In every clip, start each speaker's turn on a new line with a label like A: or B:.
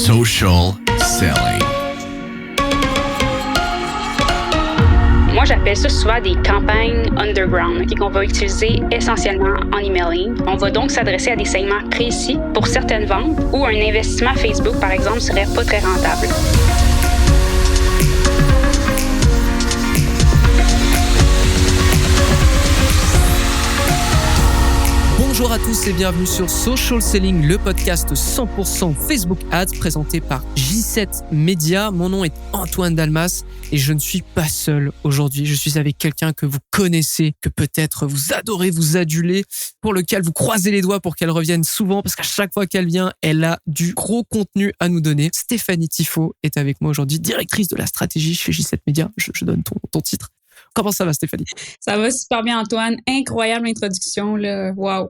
A: Social selling.
B: Moi, j'appelle ça souvent des campagnes underground qu'on va utiliser essentiellement en emailing. On va donc s'adresser à des segments précis pour certaines ventes où un investissement Facebook, par exemple, serait pas très rentable.
C: Bonjour à tous et bienvenue sur Social Selling, le podcast 100% Facebook Ads présenté par J7 Media. Mon nom est Antoine Dalmas et je ne suis pas seul aujourd'hui. Je suis avec quelqu'un que vous connaissez, que peut-être vous adorez, vous adulez, pour lequel vous croisez les doigts pour qu'elle revienne souvent parce qu'à chaque fois qu'elle vient, elle a du gros contenu à nous donner. Stéphanie Tifo est avec moi aujourd'hui, directrice de la stratégie chez J7 Media. Je donne ton titre. Comment ça va, Stéphanie?
B: Ça va super bien, Antoine. Incroyable introduction, là. Wow.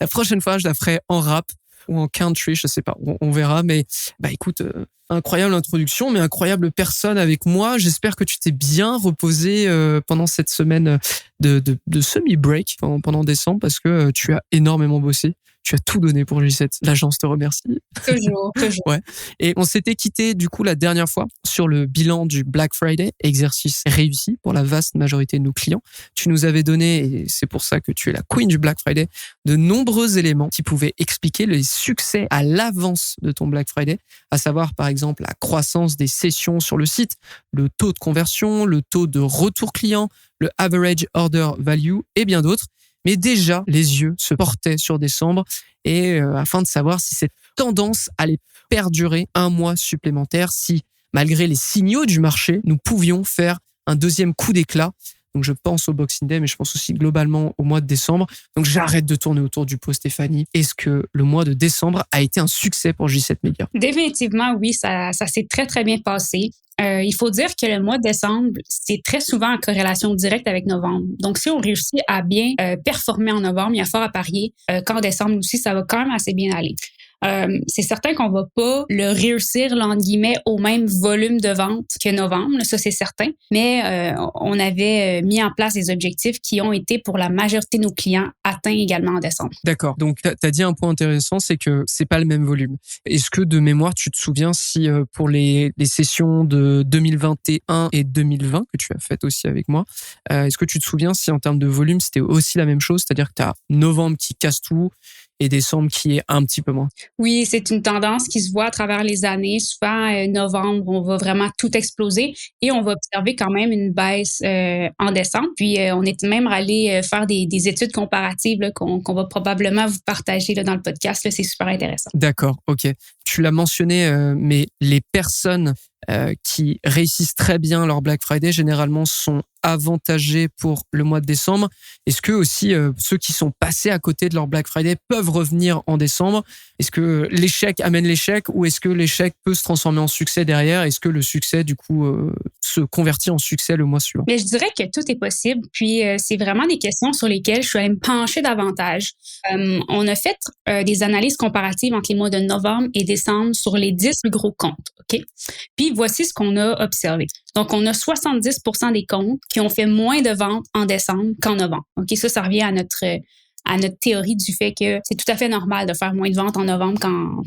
C: La prochaine fois, je la ferai en rap ou en country, je sais pas, on verra. Mais écoute, incroyable introduction, mais incroyable personne avec moi. J'espère que tu t'es bien reposé pendant cette semaine de semi-break pendant décembre parce que tu as énormément bossé. Tu as tout donné pour J7. L'agence te remercie.
B: Toujours.
C: Ouais. Et on s'était quitté du coup la dernière fois sur le bilan du Black Friday, exercice réussi pour la vaste majorité de nos clients. Tu nous avais donné, et c'est pour ça que tu es la queen du Black Friday, de nombreux éléments qui pouvaient expliquer les succès à l'avance de ton Black Friday, à savoir par exemple la croissance des sessions sur le site, le taux de conversion, le taux de retour client, le average order value et bien d'autres. Mais déjà, les yeux se portaient sur décembre et afin de savoir si cette tendance allait perdurer un mois supplémentaire, si malgré les signaux du marché, nous pouvions faire un deuxième coup d'éclat. Donc je pense au Boxing Day, mais je pense aussi globalement au mois de décembre. Donc j'arrête de tourner autour du pot, Stéphanie. Est-ce que le mois de décembre a été un succès pour J7 Media?
B: Définitivement, oui, ça s'est très, très bien passé. Il faut dire que le mois de décembre, c'est très souvent en corrélation directe avec novembre. Donc, si on réussit à bien performer en novembre, il y a fort à parier qu'en décembre aussi, ça va quand même assez bien aller. C'est certain qu'on va pas le réussir, là, entre guillemets, au même volume de vente que novembre, là, ça c'est certain, mais on avait mis en place des objectifs qui ont été pour la majorité de nos clients atteints également en décembre.
C: D'accord, donc tu as dit un point intéressant, c'est que c'est pas le même volume. Est-ce que de mémoire, tu te souviens si pour les sessions de 2021 et 2020 que tu as faites aussi avec moi, est-ce que tu te souviens si en termes de volume, c'était aussi la même chose, c'est-à-dire que tu as novembre qui casse tout et décembre qui est un petit peu moins?
B: Oui, c'est une tendance qui se voit à travers les années. Souvent, novembre, on va vraiment tout exploser et on va observer quand même une baisse en décembre. Puis, on est même allé faire des études comparatives là, qu'on va probablement vous partager là, dans le podcast. Là, c'est super intéressant.
C: D'accord, ok. Tu l'as mentionné, mais les personnes qui réussissent très bien leur Black Friday, généralement, sont avantagés pour le mois de décembre. Est-ce que aussi ceux qui sont passés à côté de leur Black Friday peuvent revenir en décembre? Est-ce que l'échec amène l'échec ou est-ce que l'échec peut se transformer en succès derrière? Est-ce que le succès, du coup, se convertit en succès le mois suivant?
B: Mais je dirais que tout est possible. Puis, c'est vraiment des questions sur lesquelles je suis allée me pencher davantage. On a fait des analyses comparatives entre les mois de novembre et décembre sur les 10 plus gros comptes. OK? Puis, voici ce qu'on a observé. Donc, on a 70% des comptes qui ont fait moins de ventes en décembre qu'en novembre. OK? Ça revient à notre théorie du fait que c'est tout à fait normal de faire moins de ventes en novembre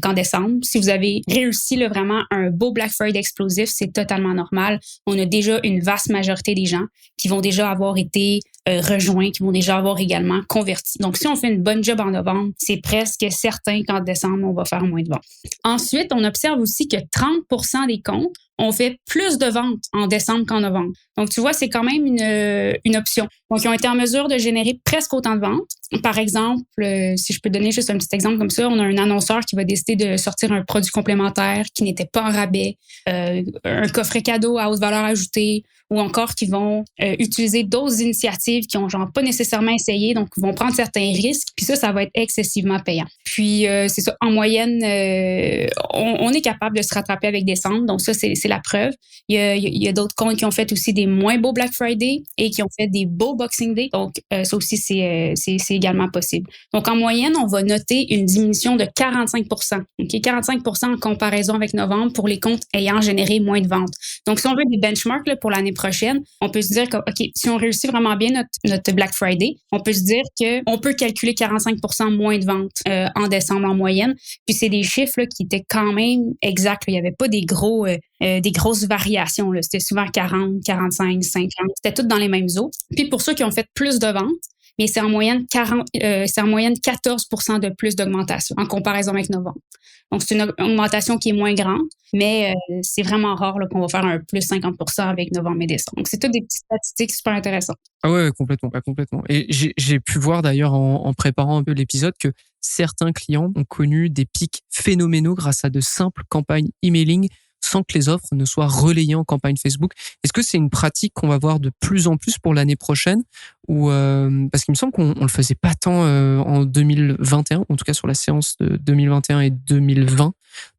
B: qu'en décembre. Si vous avez réussi là, vraiment un beau Black Friday explosif, c'est totalement normal. On a déjà une vaste majorité des gens qui vont déjà avoir été rejoints, qui vont déjà avoir également converti. Donc, si on fait une bonne job en novembre, c'est presque certain qu'en décembre, on va faire moins de ventes. Ensuite, on observe aussi que 30% des comptes ont fait plus de ventes en décembre qu'en novembre. Donc, tu vois, c'est quand même une option. Donc, ils ont été en mesure de générer presque autant de ventes. Par exemple, si je peux donner juste un petit exemple comme ça, on a un annonceur qui va décider de sortir un produit complémentaire qui n'était pas en rabais, un coffret cadeau à haute valeur ajoutée, ou encore qui vont utiliser d'autres initiatives qui ont genre pas nécessairement essayé, donc vont prendre certains risques. Puis ça va être excessivement payant. Puis c'est ça, en moyenne, on est capable de se rattraper avec décembre, donc ça c'est la preuve. Il y a d'autres comptes qui ont fait aussi des moins beaux Black Friday et qui ont fait des beaux Boxing Day. Donc, ça aussi, c'est également possible. Donc, en moyenne, on va noter une diminution de 45%. OK? 45% en comparaison avec novembre pour les comptes ayant généré moins de ventes. Donc, si on veut des benchmarks là, pour l'année prochaine, on peut se dire que, OK, si on réussit vraiment bien notre Black Friday, on peut se dire qu'on peut calculer 45% moins de ventes en décembre en moyenne. Puis, c'est des chiffres là, qui étaient quand même exacts. Il n'y avait pas des grosses variations. Là. C'était souvent 40, 45, 50. C'était tout dans les mêmes eaux. Puis, pour ceux qui ont fait plus de ventes, mais c'est en moyenne 14% de plus d'augmentation en comparaison avec novembre. Donc, c'est une augmentation qui est moins grande, mais c'est vraiment rare là, qu'on va faire un plus 50% avec novembre et décembre. Donc, c'est toutes des petites statistiques super intéressantes.
C: Ah ouais, complètement, pas complètement. Et j'ai pu voir d'ailleurs en préparant un peu l'épisode que certains clients ont connu des pics phénoménaux grâce à de simples campagnes emailing sans que les offres ne soient relayées en campagne Facebook. Est-ce que c'est une pratique qu'on va voir de plus en plus pour l'année prochaine ou parce qu'il me semble qu'on le faisait pas tant en 2021, en tout cas sur la séance de 2021 et 2020.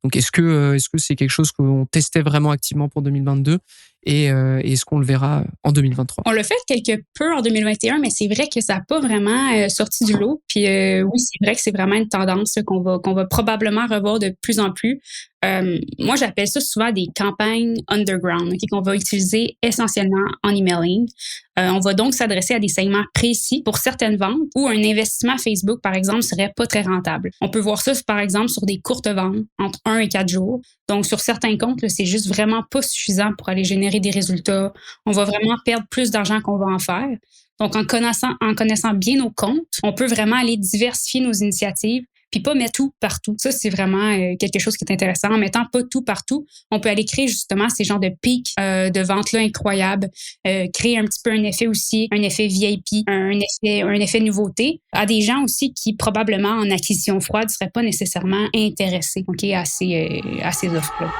C: Donc est-ce que c'est quelque chose qu'on testait vraiment activement pour 2022 et est-ce qu'on le verra en 2023?
B: On l'a fait quelque peu en 2021, mais c'est vrai que ça n'a pas vraiment sorti du lot. Puis oui, c'est vrai que c'est vraiment une tendance qu'on va probablement revoir de plus en plus. Moi, j'appelle ça souvent des campagnes underground, okay, qu'on va utiliser essentiellement en emailing. On va donc s'adresser à des segments précis pour certaines ventes où un investissement Facebook, par exemple, serait pas très rentable. On peut voir ça, par exemple, sur des courtes ventes entre 1 et 4 jours. Donc, sur certains comptes, là, c'est juste vraiment pas suffisant pour aller générer des résultats. On va vraiment perdre plus d'argent qu'on va en faire. Donc, en connaissant bien nos comptes, on peut vraiment aller diversifier nos initiatives puis pas mettre tout partout. Ça, c'est vraiment quelque chose qui est intéressant. En mettant pas tout partout, on peut aller créer justement ces genres de pics de vente-là incroyables, créer un petit peu un effet aussi, un effet VIP, un effet nouveauté à des gens aussi qui, probablement, en acquisition froide, ne seraient pas nécessairement intéressés à ces offres-là.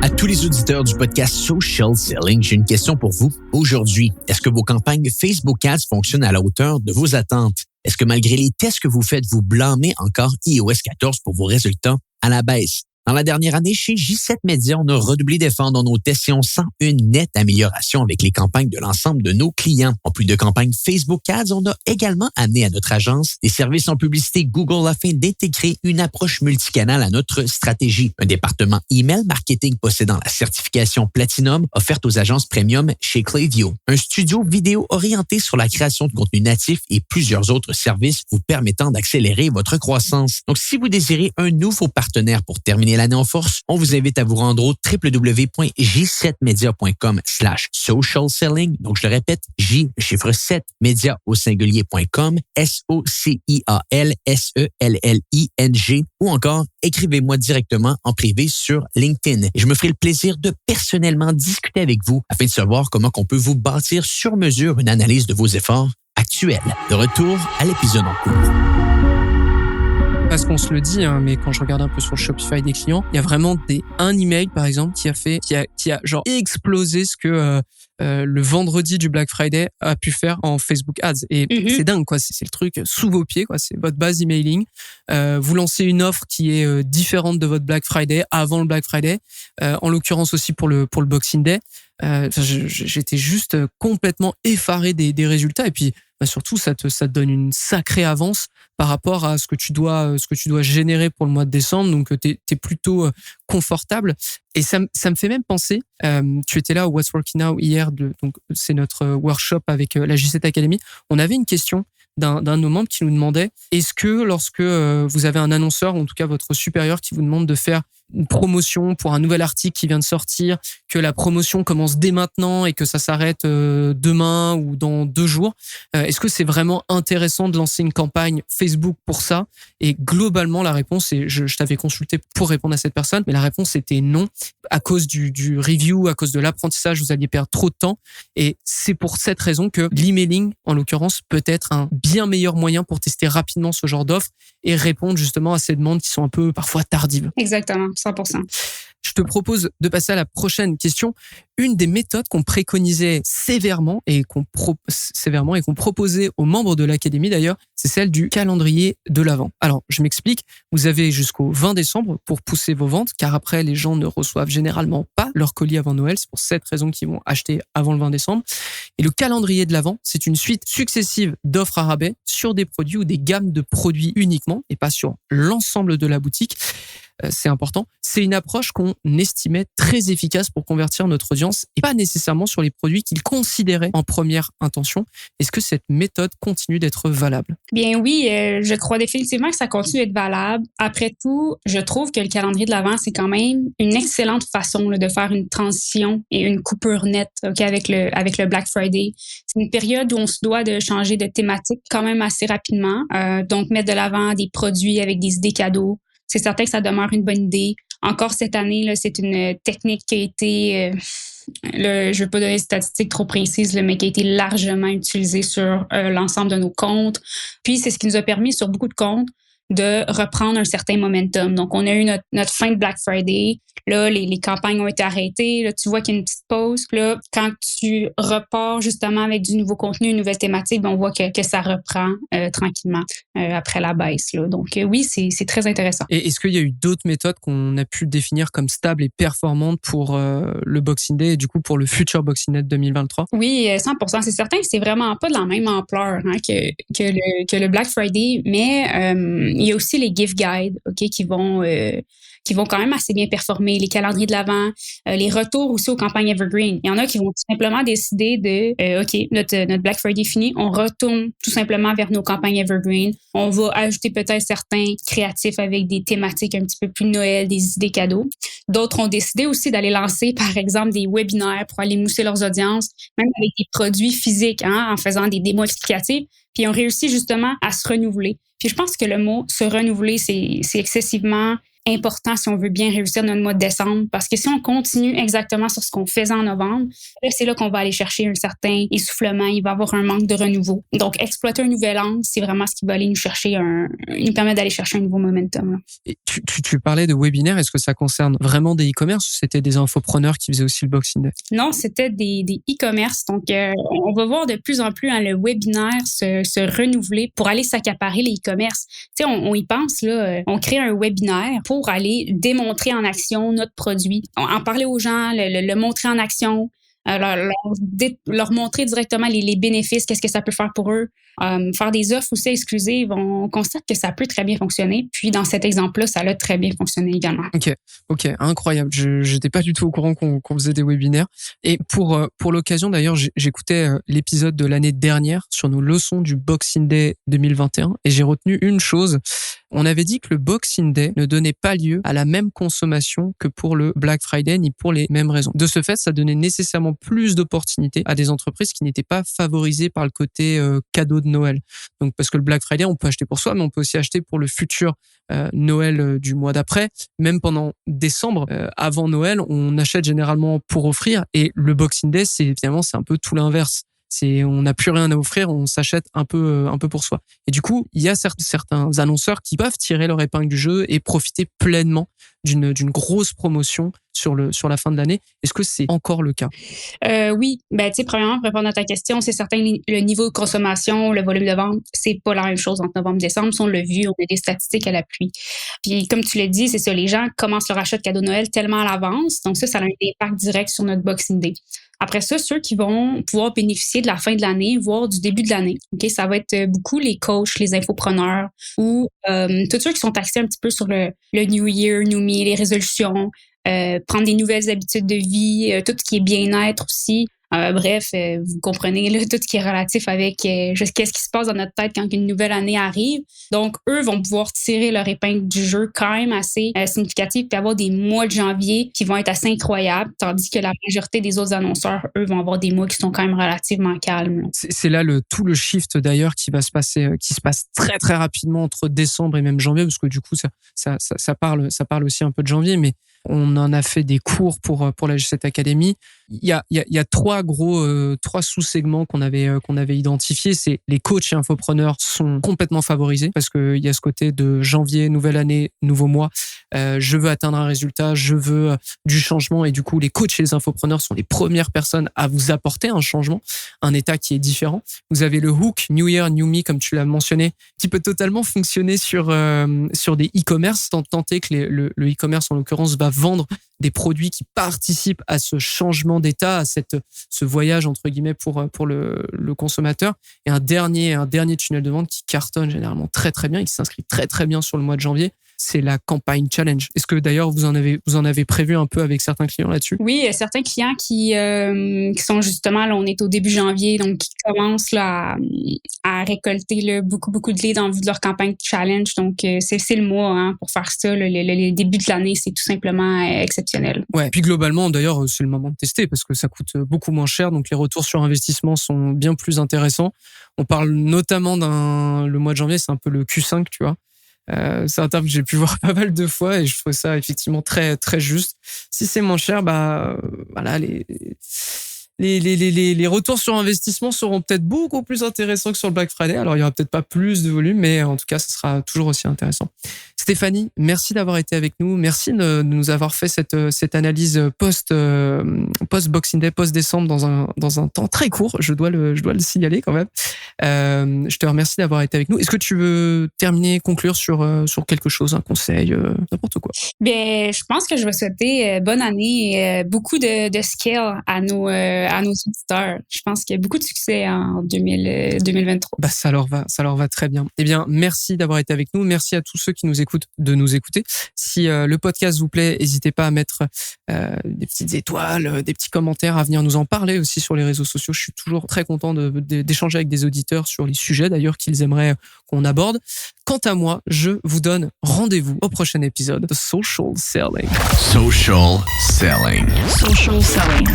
D: À tous les auditeurs du podcast Social Selling, j'ai une question pour vous. Aujourd'hui, est-ce que vos campagnes Facebook Ads fonctionnent à la hauteur de vos attentes? Est-ce que malgré les tests que vous faites, vous blâmez encore iOS 14 pour vos résultats à la baisse? Dans la dernière année, chez J7 Media, on a redoublé d'efforts dans nos tests et on sent une nette amélioration avec les campagnes de l'ensemble de nos clients. En plus de campagnes Facebook Ads, on a également amené à notre agence des services en publicité Google afin d'intégrer une approche multicanale à notre stratégie. Un département email marketing possédant la certification Platinum offerte aux agences premium chez Klaviyo. Un studio vidéo orienté sur la création de contenu natif et plusieurs autres services vous permettant d'accélérer votre croissance. Donc, si vous désirez un nouveau partenaire pour terminer l'année en force, on vous invite à vous rendre au www.j7media.com/social selling. Donc, je le répète, J, le chiffre 7, média au singulier.com, SOCIALSELLING, ou encore écrivez-moi directement en privé sur LinkedIn. Et je me ferai le plaisir de personnellement discuter avec vous afin de savoir comment on peut vous bâtir sur mesure une analyse de vos efforts actuels. De retour à l'épisode en cours.
C: Parce qu'on se le dit, hein, mais quand je regarde un peu sur le Shopify des clients, il y a vraiment un email, par exemple, qui a genre explosé ce que le vendredi du Black Friday a pu faire en Facebook Ads. Et c'est dingue, quoi. C'est le truc sous vos pieds, quoi. C'est votre base emailing. Vous lancez une offre qui est différente de votre Black Friday avant le Black Friday. En l'occurrence aussi pour le Boxing Day. J'étais juste complètement effaré des résultats. Et puis, surtout, ça te donne une sacrée avance par rapport à ce que tu dois générer pour le mois de décembre. Donc, t'es plutôt confortable. Et ça me fait même penser, tu étais là au What's Working Now hier, donc c'est notre workshop avec la J7 Academy. On avait une question d'un de nos membres qui nous demandait, est-ce que lorsque vous avez un annonceur, ou en tout cas votre supérieur qui vous demande de faire une promotion pour un nouvel article qui vient de sortir, que la promotion commence dès maintenant et que ça s'arrête demain ou dans 2 jours, est-ce que c'est vraiment intéressant de lancer une campagne Facebook pour ça? Et globalement, la réponse, et je t'avais consulté pour répondre à cette personne, mais la réponse était non. À cause du review, à cause de l'apprentissage, vous alliez perdre trop de temps. Et c'est pour cette raison que l'emailing, en l'occurrence, peut être un bien meilleur moyen pour tester rapidement ce genre d'offres et répondre justement à ces demandes qui sont un peu parfois tardives.
B: Exactement, 100%.
C: Je te propose de passer à la prochaine question. Une des méthodes qu'on préconisait sévèrement et qu'on proposait aux membres de l'académie d'ailleurs, c'est celle du calendrier de l'Avent. Alors, je m'explique. Vous avez jusqu'au 20 décembre pour pousser vos ventes, car après, les gens ne reçoivent généralement pas leur colis avant Noël. C'est pour cette raison qu'ils vont acheter avant le 20 décembre. Et le calendrier de l'Avent, c'est une suite successive d'offres à rabais sur des produits ou des gammes de produits uniquement et pas sur l'ensemble de la boutique. C'est important. C'est une approche qu'on estimait très efficace pour convertir notre audience et pas nécessairement sur les produits qu'ils considéraient en première intention. Est-ce que cette méthode continue d'être valable?
B: Bien oui, je crois définitivement que ça continue d'être valable. Après tout, je trouve que le calendrier de l'Avent, c'est quand même une excellente façon là, de faire une transition et une coupure nette avec le Black Friday. C'est une période où on se doit de changer de thématique quand même assez rapidement. Donc, mettre de l'avant des produits avec des idées cadeaux. C'est certain que ça demeure une bonne idée. Encore cette année, là, c'est une technique qui a été, je ne veux pas donner des statistiques trop précises, là, mais qui a été largement utilisée sur l'ensemble de nos comptes. Puis, c'est ce qui nous a permis sur beaucoup de comptes de reprendre un certain momentum. Donc, on a eu notre fin de Black Friday. Là, les campagnes ont été arrêtées. Là, tu vois qu'il y a une petite pause. Puis là, quand tu repars justement avec du nouveau contenu, une nouvelle thématique, ben, on voit que ça reprend tranquillement après la baisse. Là. Donc, oui, c'est très intéressant.
C: Et est-ce qu'il y a eu d'autres méthodes qu'on a pu définir comme stables et performantes pour le Boxing Day et du coup pour le futur Boxing Day 2023?
B: Oui, 100%. C'est certain que c'est vraiment pas de la même ampleur que le Black Friday, mais il y a aussi les gift guides, qui vont quand même assez bien performer, les calendriers de l'Avent, les retours aussi aux campagnes Evergreen. Il y en a qui vont tout simplement décider de, notre Black Friday fini, on retourne tout simplement vers nos campagnes Evergreen. On va ajouter peut-être certains créatifs avec des thématiques un petit peu plus Noël, des idées cadeaux. D'autres ont décidé aussi d'aller lancer, par exemple, des webinaires pour aller mousser leurs audiences, même avec des produits physiques, en faisant des démos explicatives. Puis ils ont réussi justement à se renouveler. Puis je pense que le mot se renouveler, c'est excessivement important si on veut bien réussir notre mois de décembre. Parce que si on continue exactement sur ce qu'on faisait en novembre, c'est là qu'on va aller chercher un certain essoufflement. Il va y avoir un manque de renouveau. Donc, exploiter un nouvel angle, c'est vraiment ce qui va aller nous permettre d'aller chercher un nouveau momentum. Là.
C: Et tu parlais de webinaires. Est-ce que ça concerne vraiment des e-commerce ou c'était des infopreneurs qui faisaient aussi le Boxing Day?
B: Non, c'était des e-commerce. Donc, on va voir de plus en plus le webinaire se renouveler pour aller s'accaparer les e-commerce. Tu sais, on y pense, là. On crée un webinaire pour aller démontrer en action notre produit, en parler aux gens, le montrer en action, leur montrer directement les bénéfices, qu'est-ce que ça peut faire pour eux, faire des offres aussi exclusives. On constate que ça peut très bien fonctionner. Puis dans cet exemple-là, ça a très bien fonctionné également.
C: Ok, incroyable. Je n'étais pas du tout au courant qu'on faisait des webinaires. Et pour l'occasion, d'ailleurs, j'écoutais l'épisode de l'année dernière sur nos leçons du Boxing Day 2021 et j'ai retenu une chose. On avait dit que le Boxing Day ne donnait pas lieu à la même consommation que pour le Black Friday, ni pour les mêmes raisons. De ce fait, ça donnait nécessairement plus d'opportunités à des entreprises qui n'étaient pas favorisées par le côté cadeau de Noël. Donc, parce que le Black Friday, on peut acheter pour soi, mais on peut aussi acheter pour le futur Noël du mois d'après. Même pendant décembre, avant Noël, on achète généralement pour offrir. Et le Boxing Day, c'est un peu tout l'inverse. On n'a plus rien à offrir, on s'achète un peu pour soi. Et du coup, il y a certains annonceurs qui peuvent tirer leur épingle du jeu et profiter pleinement d'une grosse promotion sur la fin de l'année. Est-ce que c'est encore le cas?
B: Oui. Ben, tu sais, premièrement, pour répondre à ta question, c'est certain le niveau de consommation, le volume de vente, c'est pas la même chose entre novembre et décembre. Si on l'a vu, on a des statistiques à l'appui. Puis, comme tu l'as dit, c'est ça, les gens commencent leur achat de cadeaux de Noël tellement à l'avance. Donc, ça a un impact direct sur notre Boxing Day. Après ça, ceux qui vont pouvoir bénéficier de la fin de l'année, voire du début de l'année, ça va être beaucoup les coachs, les infopreneurs ou tous ceux qui sont axés un petit peu sur le New Year, New Me, les résolutions, prendre des nouvelles habitudes de vie, tout ce qui est bien-être aussi. Bref, vous comprenez là, tout ce qui est relatif avec qu'est-ce qui se passe dans notre tête quand une nouvelle année arrive. Donc, eux vont pouvoir tirer leur épingle du jeu quand même assez significatif puis avoir des mois de janvier qui vont être assez incroyables, tandis que la majorité des autres annonceurs, eux, vont avoir des mois qui sont quand même relativement calmes. Là.
C: C'est là tout le shift d'ailleurs qui va se passer, qui se passe très très rapidement entre décembre et même janvier, parce que du coup, ça parle aussi un peu de janvier, mais On en a fait des cours pour la G7 Academy. Il y a trois sous-segments qu'on avait identifiés. C'est les coachs et infopreneurs sont complètement favorisés parce que il y a ce côté de janvier, nouvelle année, nouveau mois. Je veux atteindre un résultat, je veux du changement et du coup, les coachs et les infopreneurs sont les premières personnes à vous apporter un changement, un état qui est différent. Vous avez le hook, New Year, New Me, comme tu l'as mentionné, qui peut totalement fonctionner sur des e-commerce, tant est que le e-commerce, en l'occurrence, va vendre des produits qui participent à ce changement d'état, à ce voyage, entre guillemets, pour le consommateur. Et un dernier tunnel de vente qui cartonne généralement très, très bien et qui s'inscrit très, très bien sur le mois de janvier, c'est la campagne challenge. Est-ce que d'ailleurs vous en avez prévu un peu avec certains clients là-dessus?
B: Oui, il y a certains clients qui sont justement, là, on est au début janvier, donc qui commencent là, à récolter là, beaucoup de leads en vue de leur campagne challenge. Donc, c'est le mois pour faire ça. Là, le début de l'année, c'est tout simplement exceptionnel.
C: Ouais, puis globalement, d'ailleurs, c'est le moment de tester parce que ça coûte beaucoup moins cher. Donc, les retours sur investissement sont bien plus intéressants. On parle notamment le mois de janvier, c'est un peu le Q5, tu vois. C'est un terme que j'ai pu voir pas mal de fois et je trouve ça effectivement très très juste. Si c'est moins cher, voilà, les retours sur investissement seront peut-être beaucoup plus intéressants que sur le Black Friday. Alors, il y aura peut-être pas plus de volume, mais en tout cas, ce sera toujours aussi intéressant. Stéphanie, merci d'avoir été avec nous. Merci de nous avoir fait cette analyse post-Boxing Day, post-décembre dans un temps très court. Je dois le signaler quand même. Je te remercie d'avoir été avec nous. Est-ce que tu veux conclure sur quelque chose, un conseil, n'importe quoi?
B: Bien, je pense que je vais souhaiter bonne année et beaucoup de scale à nos auditeurs. Je pense qu'il y a beaucoup de succès en 2023.
C: Ça leur va très bien. Eh bien, merci d'avoir été avec nous. Merci à tous ceux qui nous écoutent de nous écouter. Si le podcast vous plaît, n'hésitez pas à mettre des petites étoiles, des petits commentaires, à venir nous en parler aussi sur les réseaux sociaux. Je suis toujours très content d'échanger avec des auditeurs sur les sujets d'ailleurs qu'ils aimeraient qu'on aborde. Quant à moi, je vous donne rendez-vous au prochain épisode de Social Selling.
A: Social Selling.
E: Social Selling.